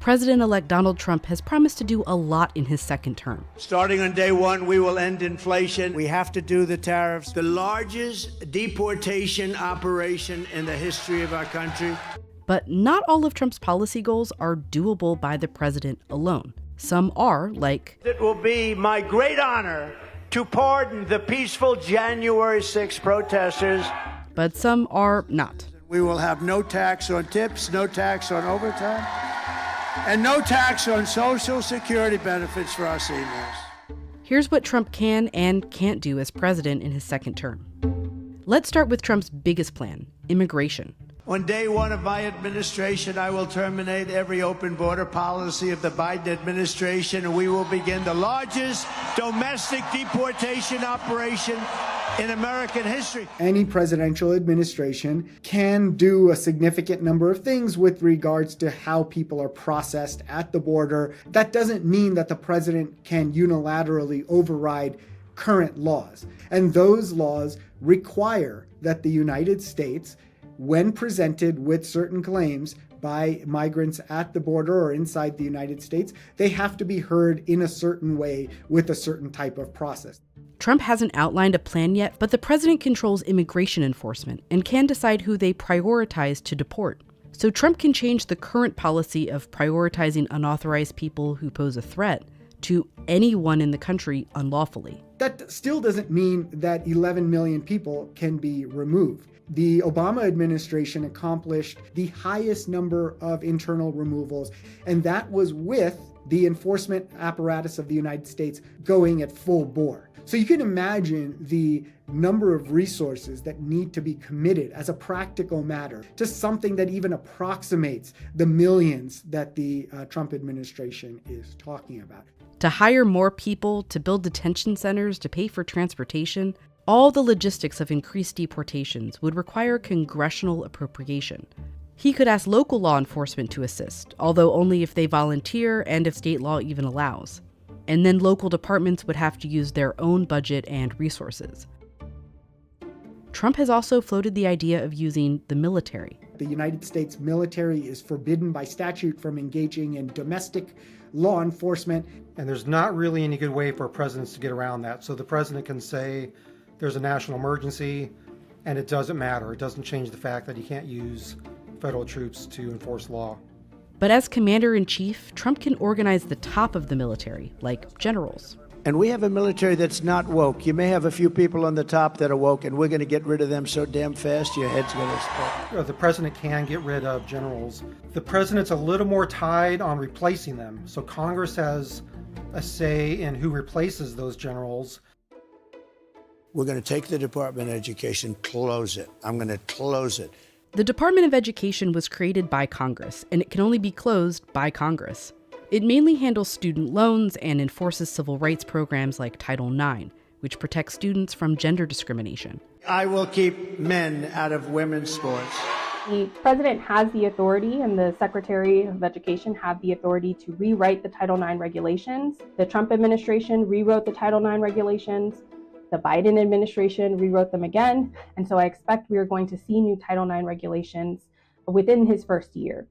President-elect Donald Trump has promised to do a lot in his second term. Starting on day one, we will end inflation. We have to do the tariffs. The largest deportation operation in the history of our country. But not all of Trump's policy goals are doable by the president alone. Some are, like, it will be my great honor to pardon the peaceful January 6 protesters. But some are not. We will have no tax on tips, no tax on overtime, and no tax on Social Security benefits for our seniors. Here's what Trump can and can't do as president in his second term. Let's start with Trump's biggest plan, immigration. On day one of my administration, I will terminate every open border policy of the Biden administration, and we will begin the largest domestic deportation operation in American history. Any presidential administration can do a significant number of things with regards to how people are processed at the border. That doesn't mean that the president can unilaterally override current laws. And those laws require that the United States, when presented with certain claims by migrants at the border or inside the United States, they have to be heard in a certain way with a certain type of process. Trump hasn't outlined a plan yet, but the president controls immigration enforcement and can decide who they prioritize to deport. So Trump can change the current policy of prioritizing unauthorized people who pose a threat to anyone in the country unlawfully. That still doesn't mean that 11 million people can be removed. The Obama administration accomplished the highest number of internal removals, and that was with the enforcement apparatus of the United States going at full bore. So you can imagine the number of resources that need to be committed as a practical matter to something that even approximates the millions that the Trump administration is talking about. To hire more people, to build detention centers, to pay for transportation, all the logistics of increased deportations would require congressional appropriation. He could ask local law enforcement to assist, although only if they volunteer and if state law even allows. And then local departments would have to use their own budget and resources. Trump has also floated the idea of using the military. The United States military is forbidden by statute from engaging in domestic law enforcement. And there's not really any good way for presidents to get around that. So the president can say there's a national emergency, and it doesn't matter. It doesn't change the fact that he can't use federal troops to enforce law. But as commander-in-chief, Trump can organize the top of the military, like generals. And we have a military that's not woke. You may have a few people on the top that are woke, and we're going to get rid of them so damn fast your head's going to explode. The president can get rid of generals. The president's a little more tied on replacing them. So Congress has a say in who replaces those generals. We're going to take the Department of Education, close it. I'm going to close it. The Department of Education was created by Congress, and it can only be closed by Congress. It mainly handles student loans and enforces civil rights programs like Title IX, which protects students from gender discrimination. I will keep men out of women's sports. The president has the authority, and the Secretary of Education have the authority to rewrite the Title IX regulations. The Trump administration rewrote the Title IX regulations. The Biden administration rewrote them again. And so I expect we are going to see new Title IX regulations within his first year.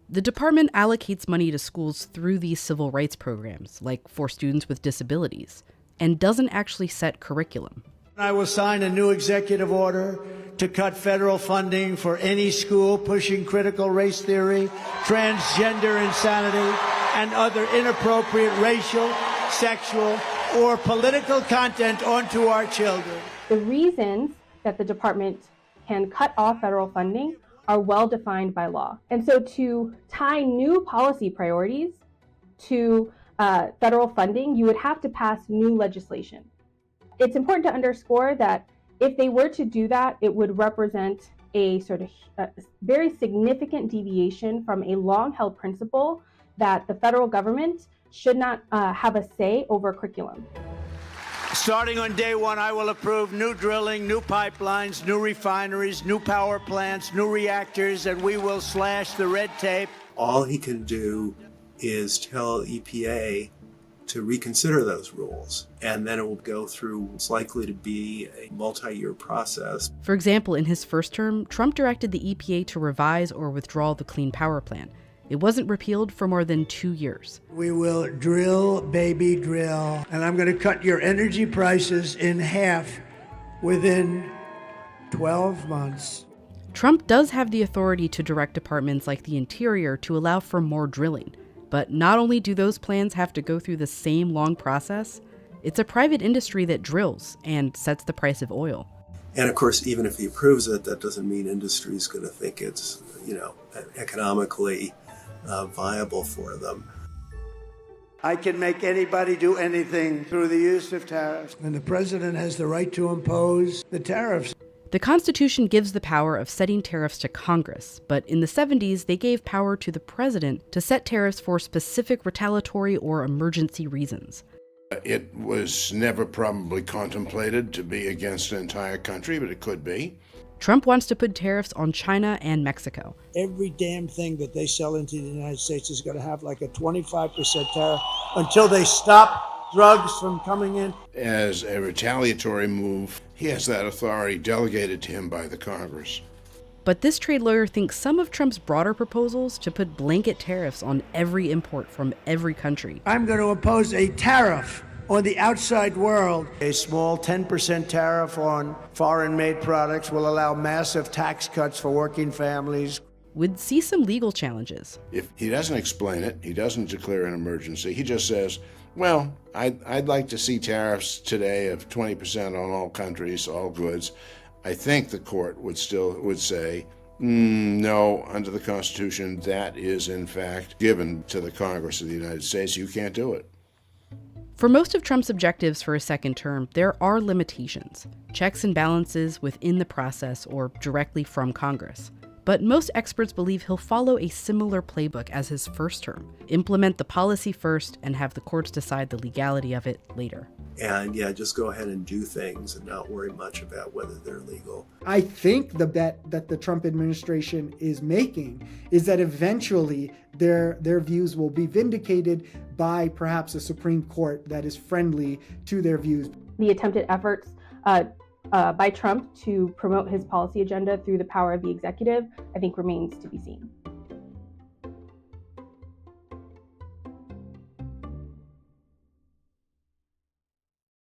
The department allocates money to schools through these civil rights programs, like for students with disabilities, and doesn't actually set curriculum. I will sign a new executive order to cut federal funding for any school pushing critical race theory, transgender insanity, and other inappropriate racial, sexual, or political content onto our children. The reasons that the department can cut off federal funding are well defined by law. And so to tie new policy priorities to federal funding, you would have to pass new legislation. It's important to underscore that if they were to do that, it would represent a sort of very significant deviation from a long-held principle that the federal government should not have a say over curriculum. Starting on day one, I will approve new drilling, new pipelines, new refineries, new power plants, new reactors, and we will slash the red tape. All he can do is tell EPA to reconsider those rules, and then it will go through what's likely to be a multi-year process. For example, in his first term, Trump directed the EPA to revise or withdraw the Clean Power Plan, It wasn't repealed for more than 2 years. We will drill, baby, drill. And I'm going to cut your energy prices in half within 12 months. Trump does have the authority to direct departments like the Interior to allow for more drilling. But not only do those plans have to go through the same long process, it's a private industry that drills and sets the price of oil. And of course, even if he approves it, that doesn't mean industry is going to think it's, economically viable for them. I can make anybody do anything through the use of tariffs. And the president has the right to impose the tariffs. The Constitution gives the power of setting tariffs to Congress, but in the 70s, they gave power to the president to set tariffs for specific retaliatory or emergency reasons. It was never probably contemplated to be against an entire country, but it could be. Trump wants to put tariffs on China and Mexico. Every damn thing that they sell into the United States is going to have like a 25% tariff until they stop drugs from coming in. As a retaliatory move, he has that authority delegated to him by the Congress. But this trade lawyer thinks some of Trump's broader proposals to put blanket tariffs on every import from every country. I'm going to impose a tariff on the outside world. A small 10% tariff on foreign-made products will allow massive tax cuts for working families. Would see some legal challenges. If he doesn't explain it, he doesn't declare an emergency, he just says, well, I'd like to see tariffs today of 20% on all countries, all goods. I think the court would say, no, under the Constitution, that is in fact given to the Congress of the United States. You can't do it. For most of Trump's objectives for a second term, there are limitations, checks and balances within the process or directly from Congress. But most experts believe he'll follow a similar playbook as his first term, implement the policy first and have the courts decide the legality of it later. And just go ahead and do things and not worry much about whether they're legal. I think the bet that the Trump administration is making is that eventually their views will be vindicated by perhaps a Supreme Court that is friendly to their views. The attempted efforts by Trump to promote his policy agenda through the power of the executive, I think, remains to be seen.